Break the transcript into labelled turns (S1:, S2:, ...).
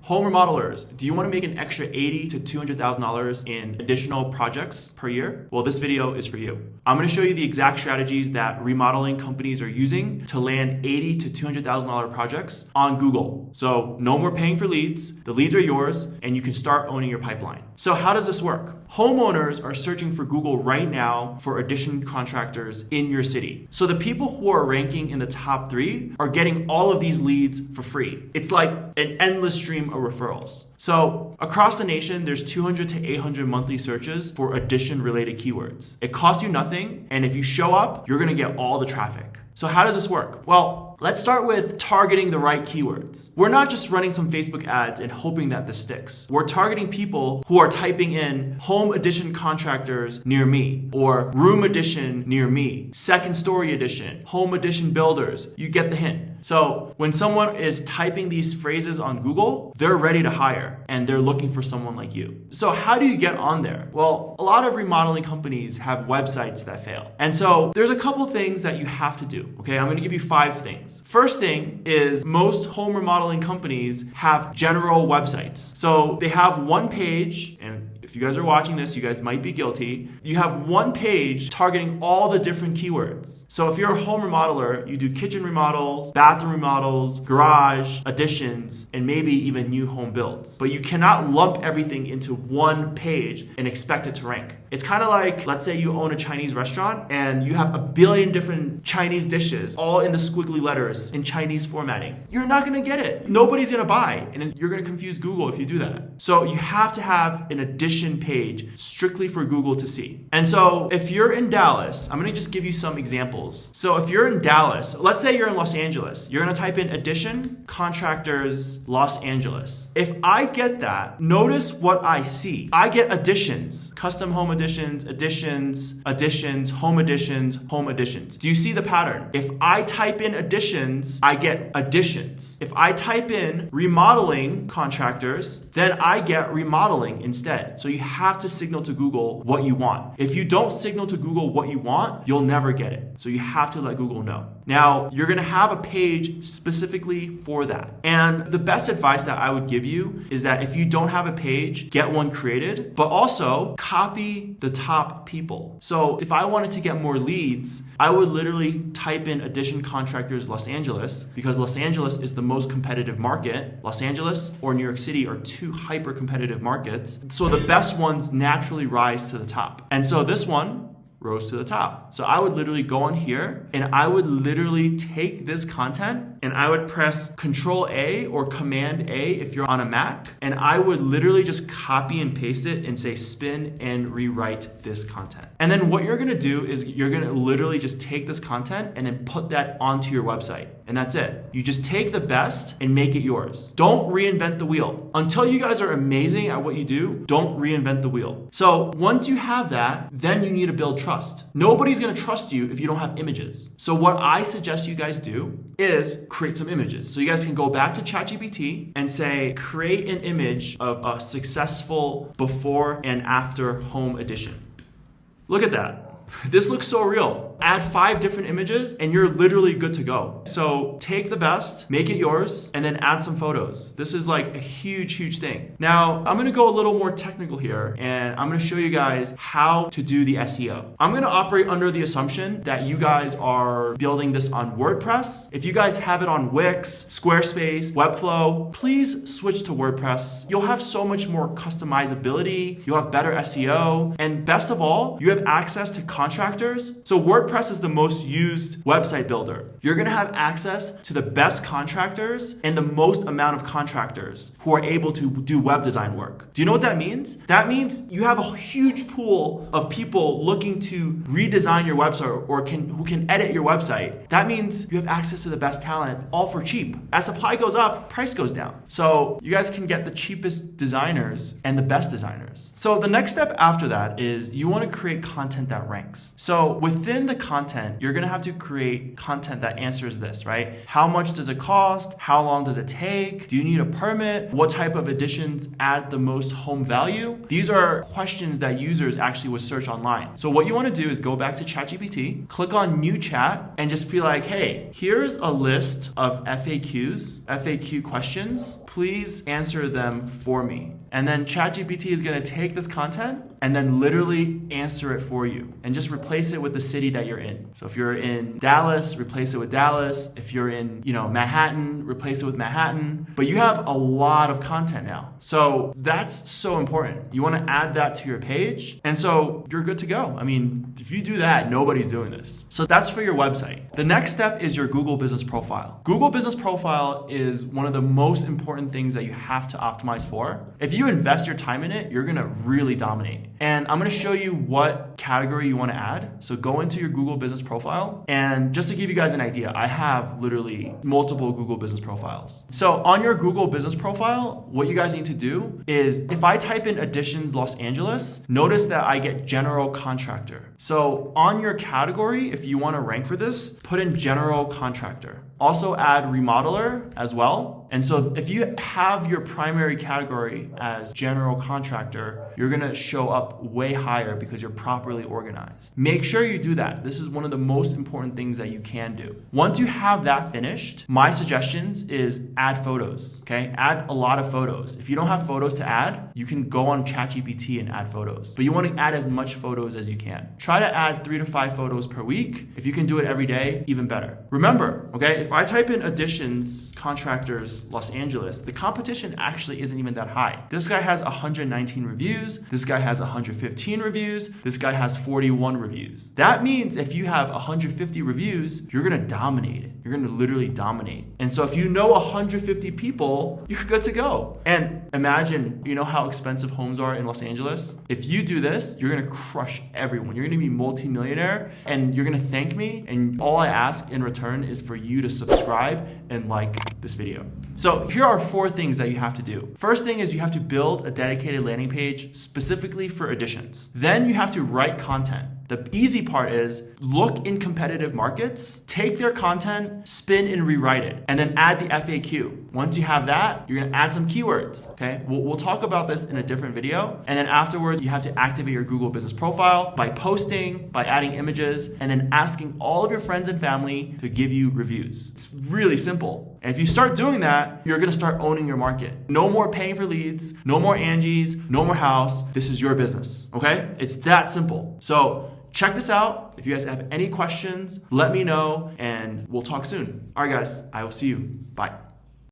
S1: Home remodelers, do you want to make an extra $80,000 to $200,000 in additional projects per year? Well, this video is for you. I'm going to show you the exact strategies that remodeling companies are using to land $80,000 to $200,000 projects on Google. So no more paying for leads. The leads are yours and you can start owning your pipeline. So how does this work? Homeowners are searching for Google right now for addition contractors in your city. So the people who are ranking in the top 3 are getting all of these leads for free. It's like an endless stream of referrals. So across the nation, there's 200 to 800 monthly searches for addition related keywords. It costs you nothing. And if you show up, you're going to get all the traffic. So how does this work? Well, let's start with targeting the right keywords. We're not just running some Facebook ads and hoping that this sticks. We're targeting people who are typing in home addition contractors near me, or room addition near me, second story addition, home addition builders. You get the hint. So when someone is typing these phrases on Google, they're ready to hire and they're looking for someone like you. So how do you get on there? Well, a lot of remodeling companies have websites that fail. And so there's a couple things that you have to do. Okay, I'm going to give you 5 things. First thing is most home remodeling companies have general websites. So they have one page, and if you guys are watching this, you guys might be guilty. You have one page targeting all the different keywords. So if you're a home remodeler, you do kitchen remodels, bathroom remodels, garage additions, and maybe even new home builds. But you cannot lump everything into one page and expect it to rank. It's kind of like, let's say you own a Chinese restaurant and you have a billion different Chinese dishes, all in the squiggly letters in Chinese formatting. You're not going to get it. Nobody's going to buy, and you're going to confuse Google if you do that. So you have to have an addition page strictly for Google to see. And so if you're in Dallas, I'm going to just give you some examples. So if you're in Dallas, let's say you're in Los Angeles, you're going to type in addition contractors Los Angeles. If I get that, notice what I see. I get additions, custom home additions, additions, home additions. Do you see the pattern? If I type in additions, I get additions. If I type in remodeling contractors, then I get remodeling instead. So you have to signal to Google what you want. If you don't signal to Google what you want, you'll never get it. So you have to let Google know. Now, you're going to have a page specifically for that. And the best advice that I would give you is that if you don't have a page, get one created, but also copy the top people. So if I wanted to get more leads, I would literally type in addition contractors Los Angeles, because Los Angeles is the most competitive market. Los Angeles or New York City are 2 hyper competitive markets. So the best ones naturally rise to the top. And so this one rose to the top. So I would literally go on here and I would literally take this content and I would press Control A or Command A if you're on a Mac, and I would literally just copy and paste it and say spin and rewrite this content. And then what you're gonna do is you're gonna literally just take this content and then put that onto your website. And that's it. You just take the best and make it yours. Don't reinvent the wheel. Until you guys are amazing at what you do, don't reinvent the wheel. So once you have that, then you need to build trust. Nobody's gonna trust you if you don't have images. So what I suggest you guys do is create some images. So you guys can go back to ChatGPT and say, create an image of a successful before and after home addition. Look at that. This looks so real. Add 5 different images and you're literally good to go. So take the best, make it yours, and then add some photos. This is like a huge thing. Now, I'm gonna go a little more technical here and I'm gonna show you guys how to do the SEO. I'm gonna operate under the assumption that you guys are building this on WordPress. If you guys have it on Wix, Squarespace, Webflow, please switch to WordPress. You'll have so much more customizability, you'll have better SEO, and best of all, you have access to contractors. So WordPress is the most used website builder. You're gonna have access to the best contractors and the most amount of contractors who are able to do web design work. Do you know what that means? That means you have a huge pool of people looking to redesign your website or who can edit your website. That means you have access to the best talent, all for cheap. As supply goes up, price goes down. So you guys can get the cheapest designers and the best designers. So the next step after that is you want to create content that ranks. So within the content, you're gonna have to create content that answers this, right? How much does it cost? How long does it take? Do you need a permit? What type of additions add the most home value? These are questions that users actually would search online. So what you wanna do is go back to ChatGPT, click on new chat, and just be like, hey, here's a list of FAQ questions. Please answer them for me. And then ChatGPT is gonna take this content and then literally answer it for you and just replace it with the city that you're in. So if you're in Dallas, replace it with Dallas. If you're in, Manhattan, replace it with Manhattan. But you have a lot of content now. So that's so important. You wanna add that to your page. And so you're good to go. I mean, if you do that, nobody's doing this. So that's for your website. The next step is your Google Business Profile. Google Business Profile is one of the most important things that you have to optimize for. If you invest your time in it, you're gonna really dominate. And I'm gonna show you what category you wanna add. So go into your Google Business Profile. And just to give you guys an idea, I have literally multiple Google Business Profiles. So on your Google Business Profile, what you guys need to do is, if I type in additions Los Angeles, notice that I get general contractor. So on your category, if you wanna rank for this, put in general contractor. Also add remodeler as well. And so if you have your primary category as general contractor, you're gonna show up way higher because you're properly organized. Make sure you do that. This is one of the most important things that you can do. Once you have that finished, my suggestions is add photos, okay? Add a lot of photos. If you don't have photos to add, you can go on ChatGPT and add photos. But you wanna add as much photos as you can. Try to add 3 to 5 photos per week. If you can do it every day, even better. Remember, okay, if I type in additions contractors Los Angeles, the competition actually isn't even that high. This guy has 119 reviews. This guy has 115 reviews. This guy has 41 reviews. That means if you have 150 reviews, you're gonna dominate it. You're gonna literally dominate. And so if you know 150 people, you're good to go. And imagine, you know how expensive homes are in Los Angeles? If you do this, you're gonna crush everyone. You're gonna be multi-millionaire and you're gonna thank me. And all I ask in return is for you to subscribe and like this video. So here are 4 things that you have to do. First thing is you have to build a dedicated landing page specifically for additions. Then you have to write content. The easy part is look in competitive markets, take their content, spin and rewrite it, and then add the FAQ. Once you have that, you're gonna add some keywords, okay? We'll talk about this in a different video. And then afterwards, you have to activate your Google Business Profile by posting, by adding images, and then asking all of your friends and family to give you reviews. It's really simple. And if you start doing that, you're gonna start owning your market. No more paying for leads, no more Angies, no more house. This is your business, okay? It's that simple. So check this out. If you guys have any questions, let me know and we'll talk soon. All right, guys, I will see you. Bye.